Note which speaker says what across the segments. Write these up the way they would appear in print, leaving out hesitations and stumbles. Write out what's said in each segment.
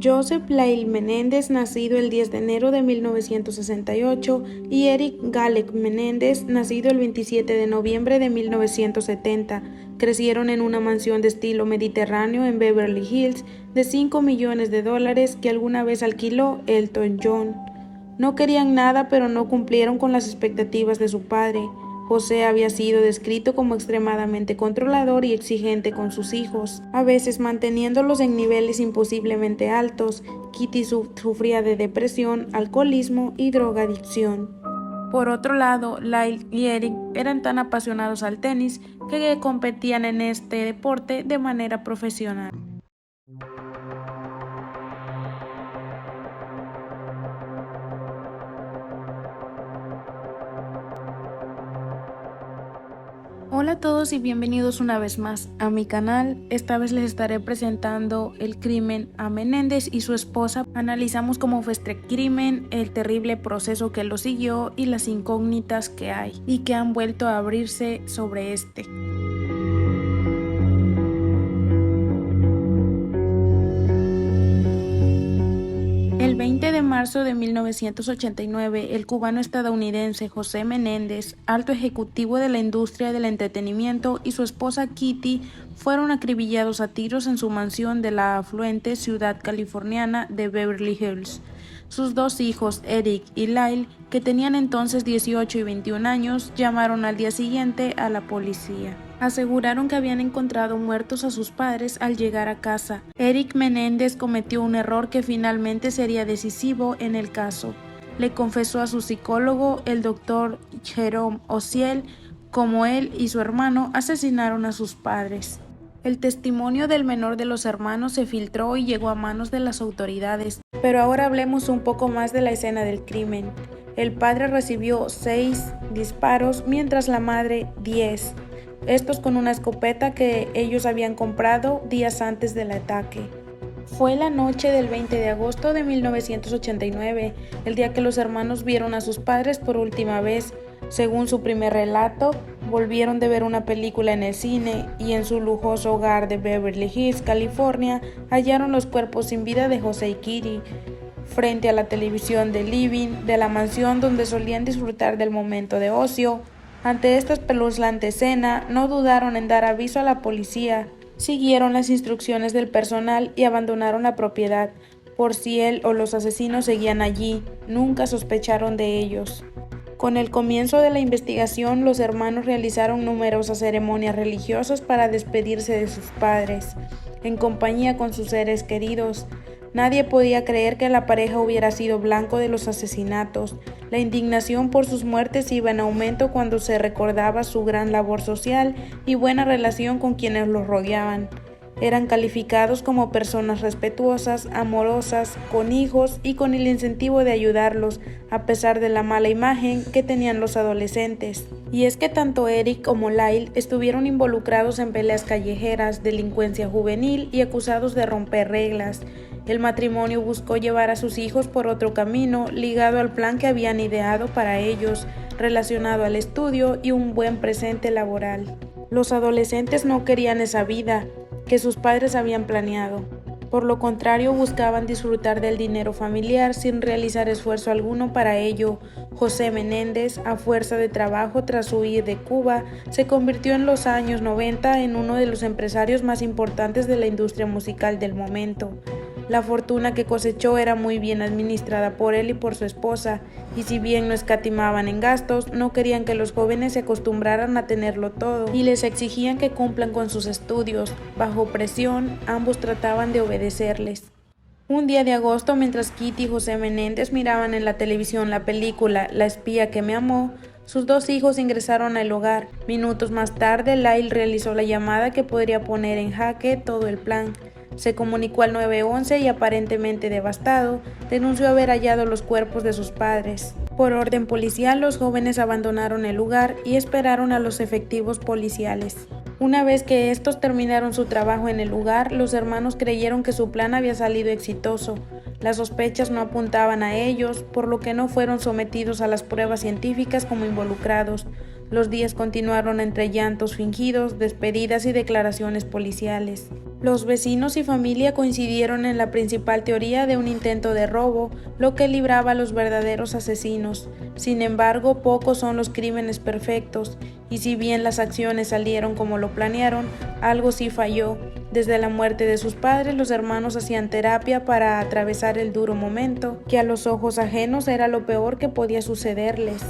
Speaker 1: Joseph Lyle Menéndez, nacido el 10 de enero de 1968, y Eric Galek Menéndez, nacido el 27 de noviembre de 1970, crecieron en una mansión de estilo mediterráneo en Beverly Hills de $5 millones que alguna vez alquiló Elton John. No querían nada, pero no cumplieron con las expectativas de su padre. José había sido descrito como extremadamente controlador y exigente con sus hijos, a veces manteniéndolos en niveles imposiblemente altos. Kitty sufría de depresión, alcoholismo y drogadicción. Por otro lado, Lyle y Eric eran tan apasionados al tenis que competían en este deporte de manera profesional. Hola a todos y bienvenidos una vez más a mi canal. Esta vez les estaré presentando el crimen a Menéndez y su esposa. Analizamos cómo fue este crimen, el terrible proceso que lo siguió y las incógnitas que hay y que han vuelto a abrirse sobre este. El 20 de marzo de 1989, el cubano-estadounidense José Menéndez, alto ejecutivo de la industria del entretenimiento, y su esposa Kitty fueron acribillados a tiros en su mansión de la afluente ciudad californiana de Beverly Hills. Sus dos hijos, Eric y Lyle, que tenían entonces 18 y 21 años, llamaron al día siguiente a la policía. Aseguraron que habían encontrado muertos a sus padres al llegar a casa. Eric Menéndez cometió un error que finalmente sería decisivo en el caso. Le confesó a su psicólogo, el doctor Jerome Ociel, cómo él y su hermano asesinaron a sus padres. El testimonio del menor de los hermanos se filtró y llegó a manos de las autoridades. Pero ahora hablemos un poco más de la escena del crimen. El padre recibió 6 disparos, mientras la madre 10. Estos con una escopeta que ellos habían comprado días antes del ataque. Fue la noche del 20 de agosto de 1989, el día que los hermanos vieron a sus padres por última vez. Según su primer relato, volvieron de ver una película en el cine y en su lujoso hogar de Beverly Hills, California, hallaron los cuerpos sin vida de José y Kitty frente a la televisión del living de la mansión donde solían disfrutar del momento de ocio. Ante esta espeluznante escena, no dudaron en dar aviso a la policía. Siguieron las instrucciones del personal y abandonaron la propiedad. Por si él o los asesinos seguían allí, nunca sospecharon de ellos. Con el comienzo de la investigación, los hermanos realizaron numerosas ceremonias religiosas para despedirse de sus padres, en compañía con sus seres queridos. Nadie podía creer que la pareja hubiera sido blanco de los asesinatos. La indignación por sus muertes iba en aumento cuando se recordaba su gran labor social y buena relación con quienes los rodeaban. Eran calificados como personas respetuosas, amorosas, con hijos y con el incentivo de ayudarlos, a pesar de la mala imagen que tenían los adolescentes. Y es que tanto Eric como Lyle estuvieron involucrados en peleas callejeras, delincuencia juvenil y acusados de romper reglas. El matrimonio buscó llevar a sus hijos por otro camino, ligado al plan que habían ideado para ellos, relacionado al estudio y un buen presente laboral. Los adolescentes no querían esa vida que sus padres habían planeado. Por lo contrario, buscaban disfrutar del dinero familiar sin realizar esfuerzo alguno para ello. José Menéndez, a fuerza de trabajo tras huir de Cuba, se convirtió en los años 90 en uno de los empresarios más importantes de la industria musical del momento. La fortuna que cosechó era muy bien administrada por él y por su esposa, y si bien no escatimaban en gastos, no querían que los jóvenes se acostumbraran a tenerlo todo, y les exigían que cumplan con sus estudios. Bajo presión, ambos trataban de obedecerles. Un día de agosto, mientras Kitty y José Menéndez miraban en la televisión la película La espía que me amó, sus dos hijos ingresaron al hogar. Minutos más tarde, Lyle realizó la llamada que podría poner en jaque todo el plan. Se comunicó al 911 y, aparentemente devastado, denunció haber hallado los cuerpos de sus padres. Por orden policial, los jóvenes abandonaron el lugar y esperaron a los efectivos policiales. Una vez que estos terminaron su trabajo en el lugar, los hermanos creyeron que su plan había salido exitoso. Las sospechas no apuntaban a ellos, por lo que no fueron sometidos a las pruebas científicas como involucrados. Los días continuaron entre llantos fingidos, despedidas y declaraciones policiales. Los vecinos y familia coincidieron en la principal teoría de un intento de robo, lo que libraba a los verdaderos asesinos. Sin embargo, pocos son los crímenes perfectos, y si bien las acciones salieron como lo planearon, algo sí falló. Desde la muerte de sus padres, los hermanos hacían terapia para atravesar el duro momento, que a los ojos ajenos era lo peor que podía sucederles.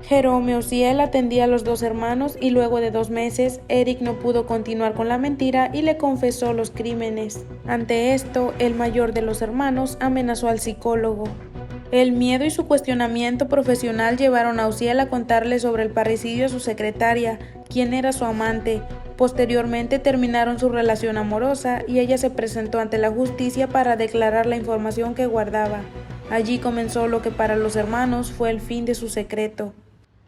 Speaker 1: Jerome Osiel atendía a los dos hermanos y luego de 2 meses, Eric no pudo continuar con la mentira y le confesó los crímenes. Ante esto, el mayor de los hermanos amenazó al psicólogo. El miedo y su cuestionamiento profesional llevaron a Osiel a contarle sobre el parricidio a su secretaria, quien era su amante. Posteriormente terminaron su relación amorosa y ella se presentó ante la justicia para declarar la información que guardaba. Allí comenzó lo que para los hermanos fue el fin de su secreto.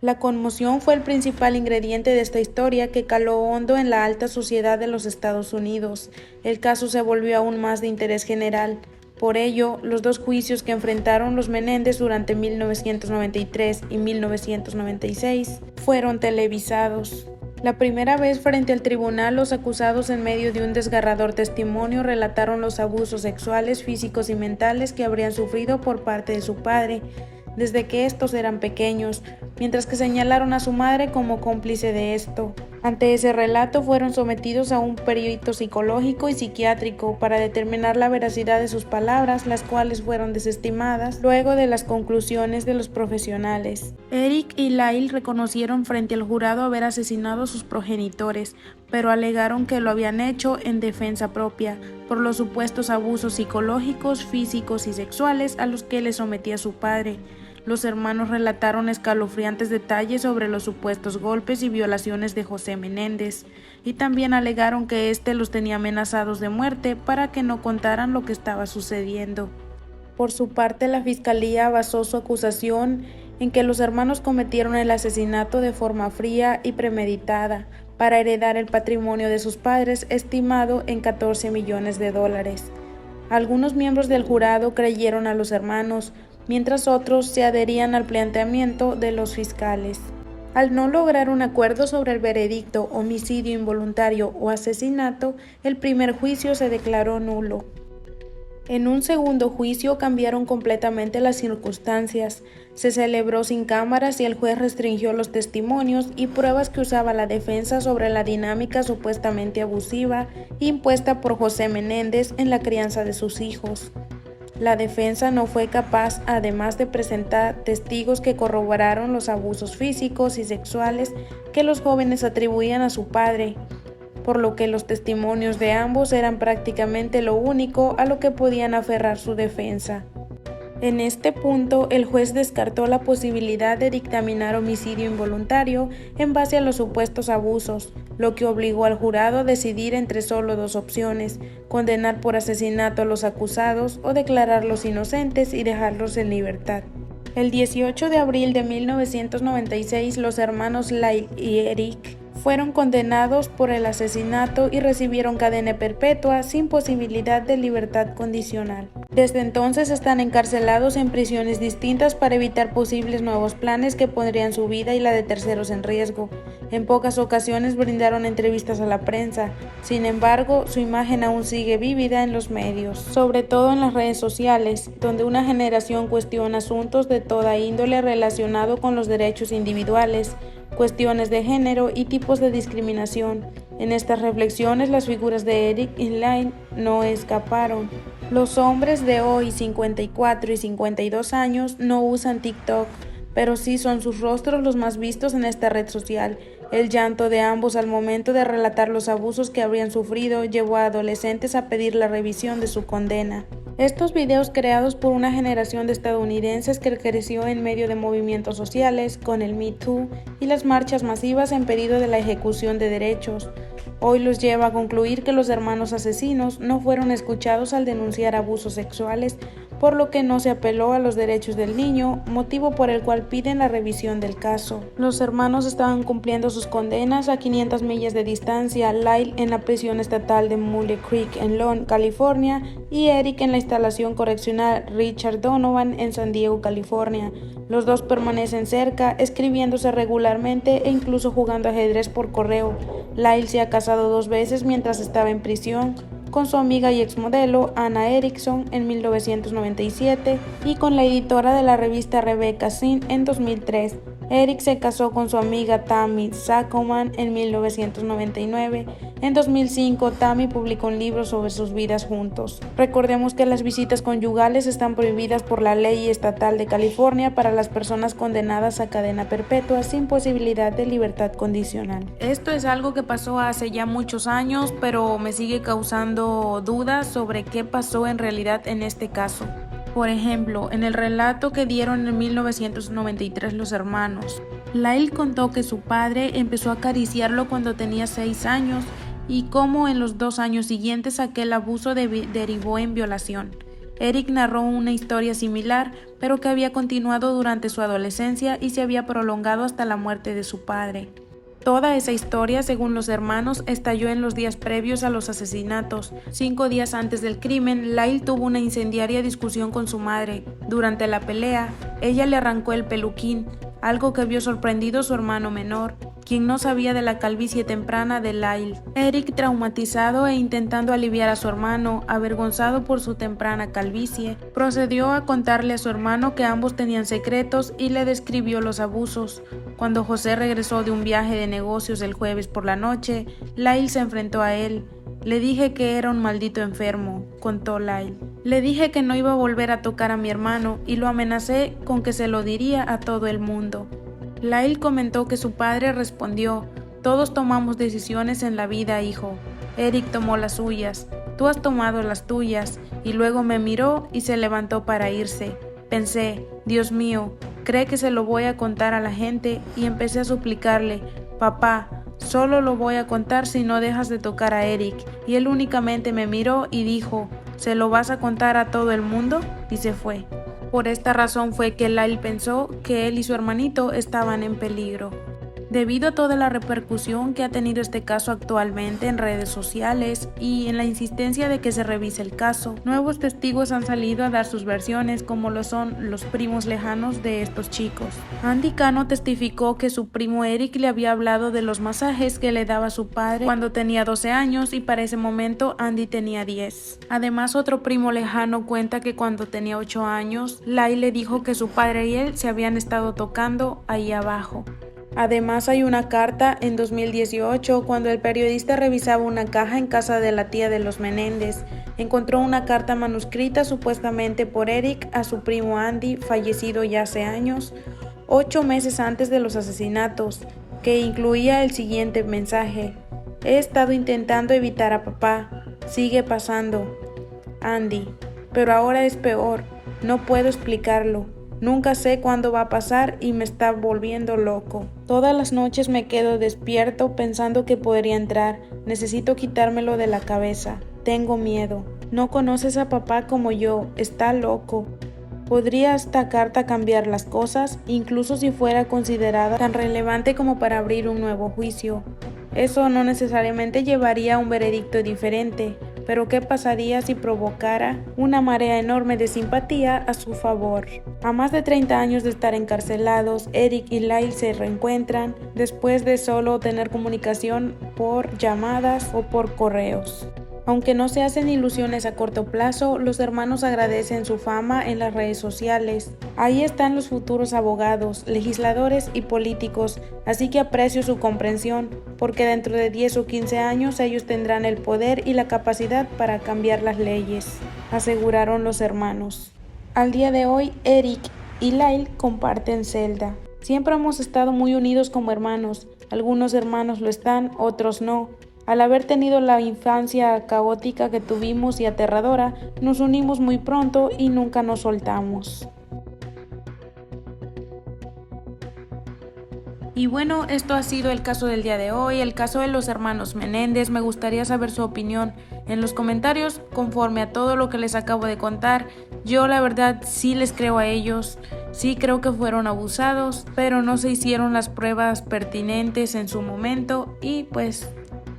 Speaker 1: La conmoción fue el principal ingrediente de esta historia que caló hondo en la alta sociedad de los Estados Unidos. El caso se volvió aún más de interés general. Por ello, los 2 juicios que enfrentaron los Menéndez durante 1993 y 1996 fueron televisados. La primera vez frente al tribunal, los acusados en medio de un desgarrador testimonio relataron los abusos sexuales, físicos y mentales que habrían sufrido por parte de su padre desde que estos eran pequeños, mientras que señalaron a su madre como cómplice de esto. Ante ese relato fueron sometidos a un perito psicológico y psiquiátrico para determinar la veracidad de sus palabras, las cuales fueron desestimadas luego de las conclusiones de los profesionales. Eric y Lyle reconocieron frente al jurado haber asesinado a sus progenitores, pero alegaron que lo habían hecho en defensa propia, por los supuestos abusos psicológicos, físicos y sexuales a los que les sometía su padre. Los hermanos relataron escalofriantes detalles sobre los supuestos golpes y violaciones de José Menéndez, y también alegaron que éste los tenía amenazados de muerte para que no contaran lo que estaba sucediendo. Por su parte, la fiscalía basó su acusación en que los hermanos cometieron el asesinato de forma fría y premeditada para heredar el patrimonio de sus padres, estimado en $14 millones. Algunos miembros del jurado creyeron a los hermanos, mientras otros se adherían al planteamiento de los fiscales. Al no lograr un acuerdo sobre el veredicto homicidio involuntario o asesinato, el primer juicio se declaró nulo. En un segundo juicio cambiaron completamente las circunstancias. Se celebró sin cámaras y el juez restringió los testimonios y pruebas que usaba la defensa sobre la dinámica supuestamente abusiva impuesta por José Menéndez en la crianza de sus hijos. La defensa no fue capaz, además de presentar testigos que corroboraron los abusos físicos y sexuales que los jóvenes atribuían a su padre, por lo que los testimonios de ambos eran prácticamente lo único a lo que podían aferrar su defensa. En este punto, el juez descartó la posibilidad de dictaminar homicidio involuntario en base a los supuestos abusos, lo que obligó al jurado a decidir entre solo 2 opciones: condenar por asesinato a los acusados o declararlos inocentes y dejarlos en libertad. El 18 de abril de 1996, los hermanos Lyle y Eric fueron condenados por el asesinato y recibieron cadena perpetua sin posibilidad de libertad condicional. Desde entonces están encarcelados en prisiones distintas para evitar posibles nuevos planes que pondrían su vida y la de terceros en riesgo. En pocas ocasiones brindaron entrevistas a la prensa, sin embargo, su imagen aún sigue vívida en los medios, sobre todo en las redes sociales, donde una generación cuestiona asuntos de toda índole relacionado con los derechos individuales, cuestiones de género y tipos de discriminación. En estas reflexiones, las figuras de Eric y Lyle no escaparon. Los hombres de hoy, 54 y 52 años, no usan TikTok, pero sí son sus rostros los más vistos en esta red social. El llanto de ambos al momento de relatar los abusos que habrían sufrido llevó a adolescentes a pedir la revisión de su condena. Estos videos, creados por una generación de estadounidenses que creció en medio de movimientos sociales, con el Me Too y las marchas masivas en pedido de la ejecución de derechos, hoy los lleva a concluir que los hermanos asesinos no fueron escuchados al denunciar abusos sexuales por lo que no se apeló a los derechos del niño, motivo por el cual piden la revisión del caso. Los hermanos estaban cumpliendo sus condenas a 500 millas de distancia, Lyle en la prisión estatal de Mule Creek en Lone, California, y Eric en la instalación correccional Richard Donovan en San Diego, California. Los dos permanecen cerca, escribiéndose regularmente e incluso jugando ajedrez por correo. Lyle se ha casado 2 veces mientras estaba en prisión, con su amiga y exmodelo Anna Erickson en 1997 y con la editora de la revista Rebecca Zinn en 2003. Eric se casó con su amiga Tammy Saccoman en 1999. En 2005, Tammy publicó un libro sobre sus vidas juntos. Recordemos que las visitas conyugales están prohibidas por la ley estatal de California para las personas condenadas a cadena perpetua sin posibilidad de libertad condicional. Esto es algo que pasó hace ya muchos años, pero me sigue causando dudas sobre qué pasó en realidad en este caso. Por ejemplo, en el relato que dieron en 1993 los hermanos, Lyle contó que su padre empezó a acariciarlo cuando tenía 6 años y cómo en los 2 años siguientes aquel abuso derivó en violación. Eric narró una historia similar, pero que había continuado durante su adolescencia y se había prolongado hasta la muerte de su padre. Toda esa historia, según los hermanos, estalló en los días previos a los asesinatos. 5 días antes del crimen, Lyle tuvo una incendiaria discusión con su madre. Durante la pelea, ella le arrancó el peluquín, algo que vio sorprendido su hermano menor, quien no sabía de la calvicie temprana de Lyle. Eric, traumatizado e intentando aliviar a su hermano, avergonzado por su temprana calvicie, procedió a contarle a su hermano que ambos tenían secretos y le describió los abusos. Cuando José regresó de un viaje de negocios el jueves por la noche, Lyle se enfrentó a él. Le dije que era un maldito enfermo, contó Lyle. Le dije que no iba a volver a tocar a mi hermano y lo amenacé con que se lo diría a todo el mundo. Lyle comentó que su padre respondió: todos tomamos decisiones en la vida, hijo. Eric tomó las suyas, tú has tomado las tuyas, y luego me miró y se levantó para irse. Pensé, Dios mío, ¿cree que se lo voy a contar a la gente? Y empecé a suplicarle, papá, solo lo voy a contar si no dejas de tocar a Eric. Y él únicamente me miró y dijo, ¿se lo vas a contar a todo el mundo? Y se fue. Por esta razón fue que Lyle pensó que él y su hermanito estaban en peligro. Debido a toda la repercusión que ha tenido este caso actualmente en redes sociales y en la insistencia de que se revise el caso, nuevos testigos han salido a dar sus versiones, como lo son los primos lejanos de estos chicos. Andy Cano testificó que su primo Eric le había hablado de los masajes que le daba su padre cuando tenía 12 años y para ese momento Andy tenía 10. Además, otro primo lejano cuenta que cuando tenía 8 años, Lyle le dijo que su padre y él se habían estado tocando ahí abajo. Además, hay una carta en 2018 cuando el periodista revisaba una caja en casa de la tía de los Menéndez. Encontró una carta manuscrita supuestamente por Eric a su primo Andy, fallecido ya hace años, 8 meses antes de los asesinatos, que incluía el siguiente mensaje: he estado intentando evitar a papá, sigue pasando, Andy, pero ahora es peor, no puedo explicarlo. Nunca sé cuándo va a pasar y me está volviendo loco. Todas las noches me quedo despierto pensando que podría entrar. Necesito quitármelo de la cabeza. Tengo miedo. No conoces a papá como yo. Está loco. ¿Podría esta carta cambiar las cosas, incluso si fuera considerada tan relevante como para abrir un nuevo juicio? Eso no necesariamente llevaría a un veredicto diferente. Pero ¿qué pasaría si provocara una marea enorme de simpatía a su favor? A más de 30 años de estar encarcelados, Eric y Lyle se reencuentran después de solo tener comunicación por llamadas o por correos. Aunque no se hacen ilusiones a corto plazo, los hermanos agradecen su fama en las redes sociales. Ahí están los futuros abogados, legisladores y políticos, así que aprecio su comprensión, porque dentro de 10 o 15 años ellos tendrán el poder y la capacidad para cambiar las leyes, aseguraron los hermanos. Al día de hoy, Eric y Lyle comparten celda. Siempre hemos estado muy unidos como hermanos. Algunos hermanos lo están, otros no. Al haber tenido la infancia caótica que tuvimos y aterradora, nos unimos muy pronto y nunca nos soltamos. Y bueno, esto ha sido el caso del día de hoy, el caso de los hermanos Menéndez. Me gustaría saber su opinión en los comentarios conforme a todo lo que les acabo de contar. Yo la verdad sí les creo a ellos, sí creo que fueron abusados, pero no se hicieron las pruebas pertinentes en su momento y pues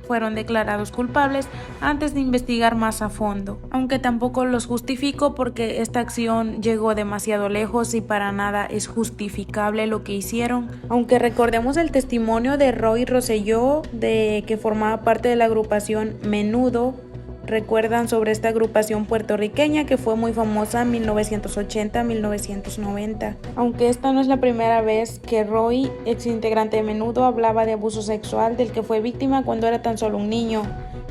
Speaker 1: fueron declarados culpables antes de investigar más a fondo. Aunque tampoco los justifico porque esta acción llegó demasiado lejos y para nada es justificable lo que hicieron. Aunque recordemos el testimonio de Roy Rosselló, de que formaba parte de la agrupación Menudo. Recuerdan sobre esta agrupación puertorriqueña que fue muy famosa en 1980-1990. Aunque esta no es la primera vez que Roy, ex integrante de Menudo, hablaba de abuso sexual del que fue víctima cuando era tan solo un niño,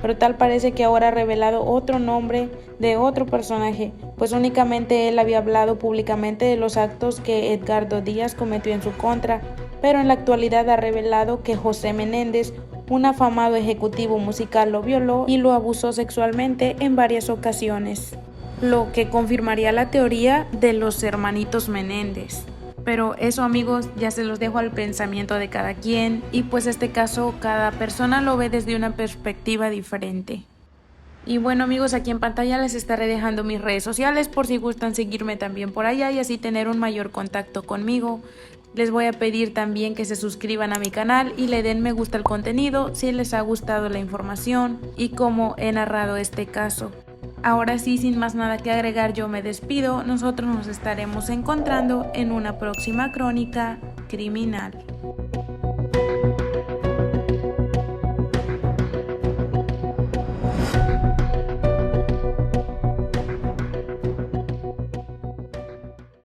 Speaker 1: pero tal parece que ahora ha revelado otro nombre de otro personaje, pues únicamente él había hablado públicamente de los actos que Edgardo Díaz cometió en su contra, pero en la actualidad ha revelado que José Menéndez, un afamado ejecutivo musical, lo violó y lo abusó sexualmente en varias ocasiones, lo que confirmaría la teoría de los hermanitos Menéndez. Pero eso, amigos, ya se los dejo al pensamiento de cada quien y pues este caso cada persona lo ve desde una perspectiva diferente. Y bueno, amigos, aquí en pantalla les estaré dejando mis redes sociales por si gustan seguirme también por allá y así tener un mayor contacto conmigo. Les voy a pedir también que se suscriban a mi canal y le den me gusta al contenido si les ha gustado la información y cómo he narrado este caso. Ahora sí, sin más nada que agregar, yo me despido. Nosotros nos estaremos encontrando en una próxima crónica criminal.